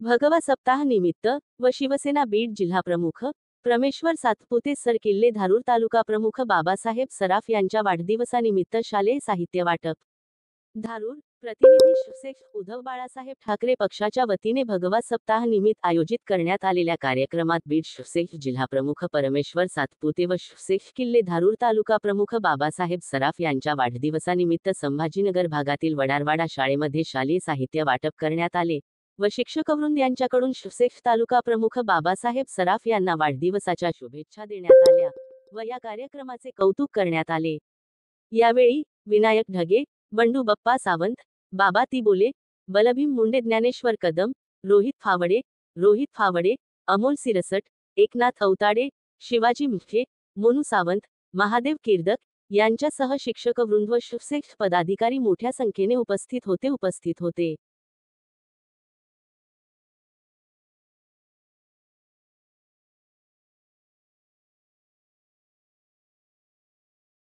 भगवा सप्ताह निमित्त व शिवसेना बीड जिल्हाप्रमुख प्रमेश्वर सातपुते सर किल्ले धारूर तालुका प्रमुख बाबासाहेब सराफ यांच्या वाढदिवसानिमित्त शालेय साहित्य वाटप धारूर प्रतिनिधी शेख उद्धव बाळासाहेब ठाकरे पक्षाच्या वतीने भगवा सप्ताह निमित्त आयोजित करण्यात आलेल्या कार्यक्रमात बीड शेख जिल्हाप्रमुख परमेश्वर सातपुते व शेख किल्ले धारूर तालुका प्रमुख बाबासाहेब सराफ यांच्या वाढदिवसानिमित्त संभाजीनगर भागातील वडारवाडा शाळेमध्ये शालेय साहित्य वाटप करण्यात आले व शिक्षकवृंद यांच्याकडून शेख तालुका प्रमुख बाबासाहेब सराफ यांना वाढदिवसाच्या शुभेच्छा देण्यात आल्या व या कार्यक्रमाचे कौतुक करण्यात आले। यावेळी विनायक ढगे, बंडू बप्पा सावंत, बाबा तिबोले, बलभीम मुंडे, ज्ञानेश्वर कदम, रोहित फावडे, अमोल सिरसट, एकनाथ अवताडे, शिवाजी मुखे, मोनू सावंत, महादेव किर्दक यांच्यासह शिक्षकवृंद व शेख पदाधिकारी मोठ्या संख्येने उपस्थित होते।